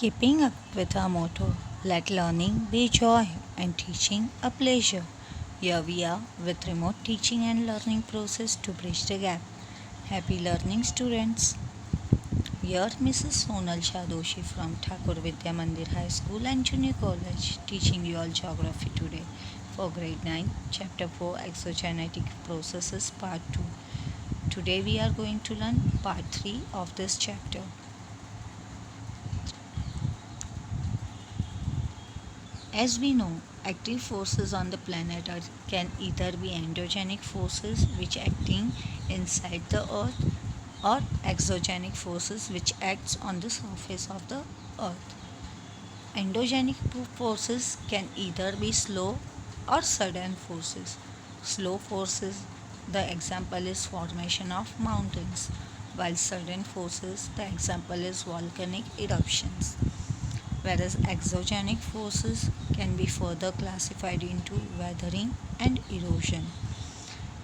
Keeping up with our motto, let learning be joy and teaching a pleasure. Here we are with remote teaching and learning process to bridge the gap. Happy learning students. Here Mrs. Sonal Shadoshi from Thakur Vidya Mandir High School and Junior College teaching you all geography today for grade 9 chapter 4 exogenetic processes part 2. Today we are going to learn part 3 of this chapter. As we know, active forces on the planet Earth can either be endogenic forces which acting inside the Earth or exogenic forces which acts on the surface of the Earth. Endogenic forces can either be slow or sudden forces. Slow forces, the example is formation of mountains, while sudden forces, the example is volcanic eruptions. Whereas exogenic forces can be further classified into weathering and erosion.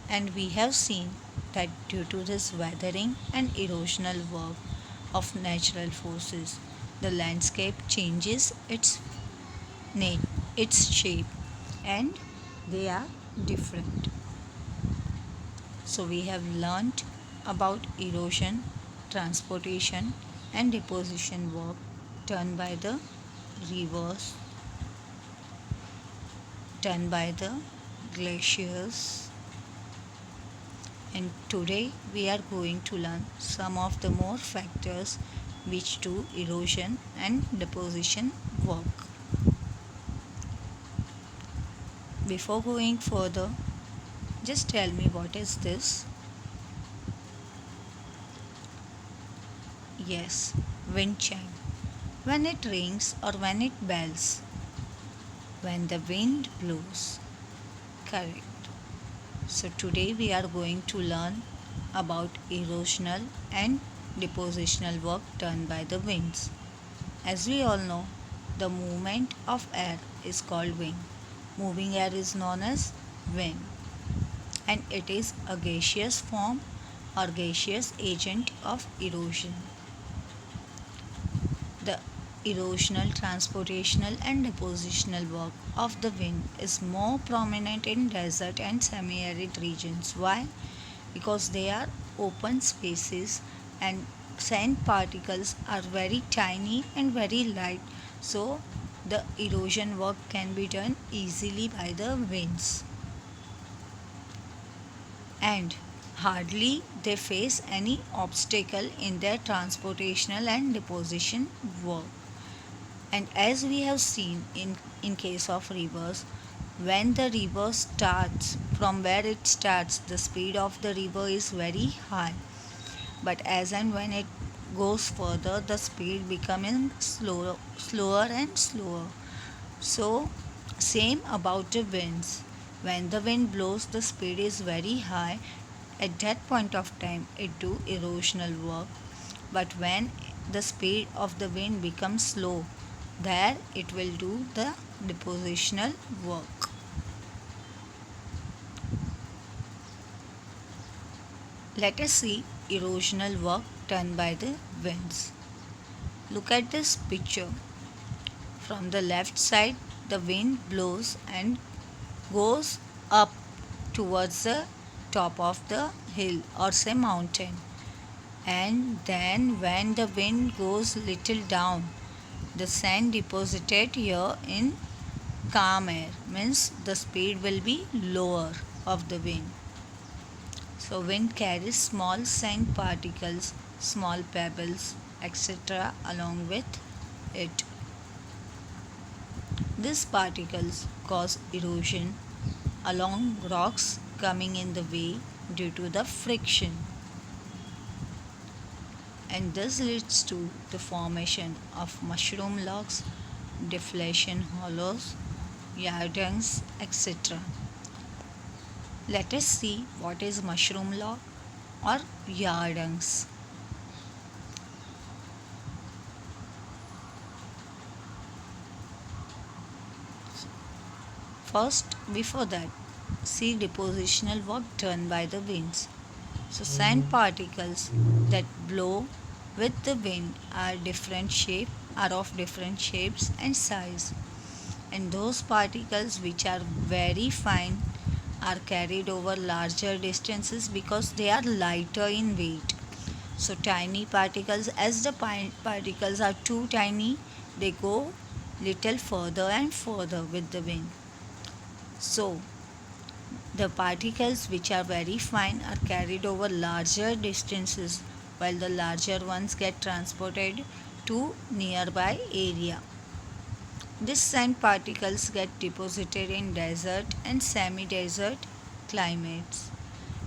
And we have seen that due to this weathering and erosional work of natural forces, the landscape changes its shape, and they are different. So we have learnt about erosion, transportation and deposition work done by the rivers, done by the glaciers, and today we are going to learn some of the more factors which do erosion and deposition work. Before going further, just tell me what is this? Yes, wind chime. When it rings or when it bells, when the wind blows. Correct. So today we are going to learn about erosional and depositional work done by the winds. As we all know, the movement of air is called wind. Moving air is known as wind, and it is a gaseous form or gaseous agent of erosion. The erosional, transportational and depositional work of the wind is more prominent in desert and semi-arid regions. Why? Because they are open spaces and sand particles are very tiny and very light, so the erosion work can be done easily by the winds, and hardly they face any obstacle in their transportational and deposition work. And as we have seen in case of rivers, when the river starts, from where it starts, the speed of the river is very high. But as and when it goes further, the speed becoming slower and slower. So same about the winds. When the wind blows, the speed is very high. At that point of time, it do erosional work. But when the speed of the wind becomes slow, there it will do the depositional work. Let us see erosional work done by the winds. Look at this picture. From the left side, the wind blows and goes up towards the top of the hill or say mountain. And then when the wind goes little down, the sand deposited here in calm air, means the speed will be lower of the wind. So wind carries small sand particles, small pebbles, etc. along with it. These particles cause erosion along rocks coming in the way due to the friction, and this leads to the formation of mushroom logs, deflation hollows, yardings, etc. Let us see what is mushroom log or yardings. First, before that, see depositional work done by the winds. So sand particles that blow with the wind are different shape are of different shapes and size, and those particles which are very fine are carried over larger distances because they are lighter in weight. So tiny particles, as the particles are too tiny, they go little further and further with the wind. So the particles which are very fine are carried over larger distances, while the larger ones get transported to nearby area. These sand particles get deposited in desert and semi-desert climates,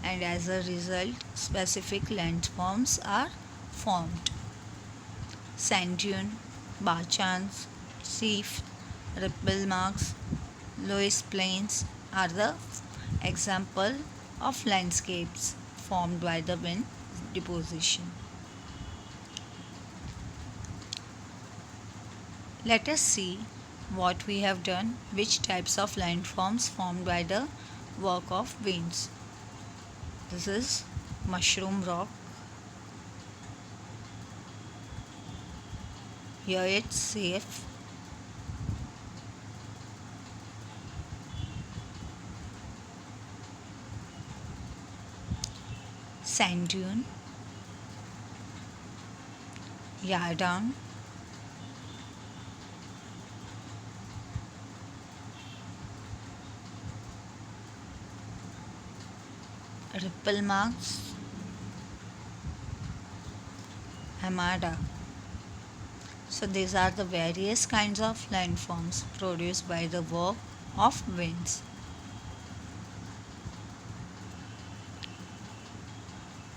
and as a result specific landforms are formed. Sand dune, barchans, reef, ripple marks, Loess plains are the example of landscapes formed by the wind deposition. Let us see what we have done, which types of landforms formed by the work of winds. This is mushroom rock. Here it's safe. Sand dune, yardan, ripple marks, hamada. So these are the various kinds of landforms produced by the work of winds.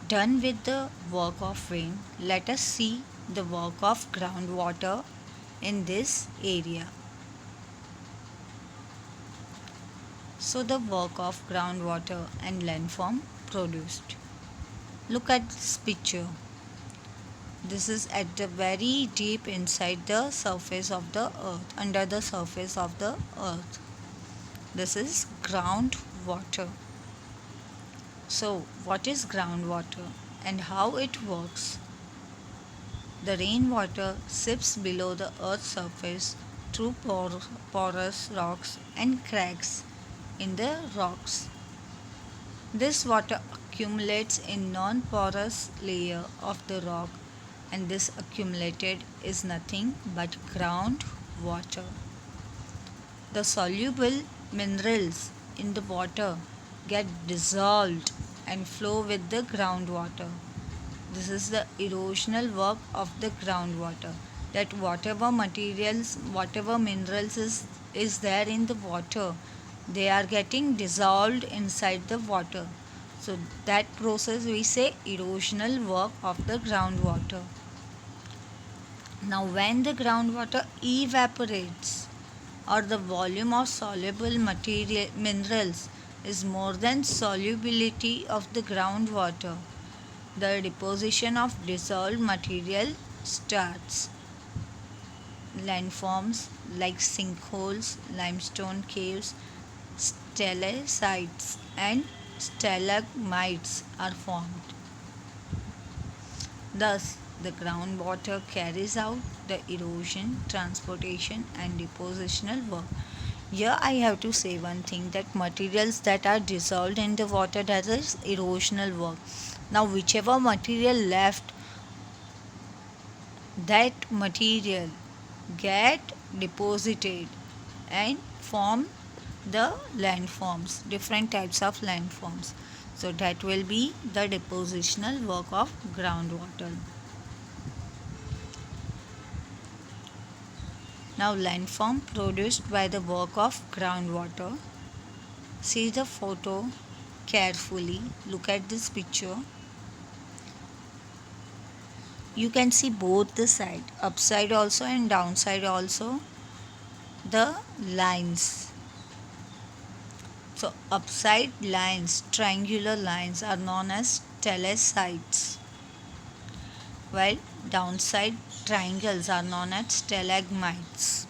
Done with the work of wind, let us see the work of groundwater in this area. So the work of groundwater and landform produced. Look at this picture. This is at the very deep inside the surface of the earth, under the surface of the earth. This is groundwater. So, what is groundwater and how it works? The rainwater sips below the earth's surface through porous rocks and cracks in the rocks. This water accumulates in non-porous layer of the rock, and this accumulated is nothing but groundwater. The soluble minerals in the water get dissolved and flow with the groundwater. This is the erosional work of the groundwater, that whatever materials, whatever minerals is there in the water, they are getting dissolved inside the water. So that process we say erosional work of the groundwater. Now when the groundwater evaporates, or the volume of soluble material minerals is more than solubility of the groundwater, the deposition of dissolved material starts. Landforms like sinkholes, limestone caves, stalactites and stalagmites are formed. Thus, the groundwater carries out the erosion, transportation and depositional work. Here I have to say one thing, that materials that are dissolved in the water, that is erosional work. Now whichever material left, that material get deposited and form the landforms, different types of landforms. So that will be the depositional work of groundwater. Now landform produced by the work of groundwater. See the photo carefully. Look at this picture. You can see both the side, upside also and downside also, the lines. So upside lines, triangular lines, are known as stalactites, while downside triangles are known as stalagmites.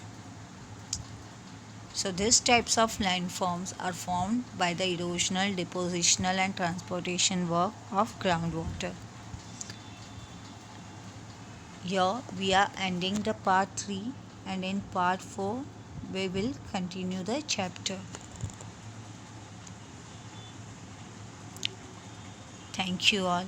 So these types of landforms are formed by the erosional, depositional and transportation work of groundwater. Here we are ending the part 3, and in part 4 we will continue the chapter. Thank you all.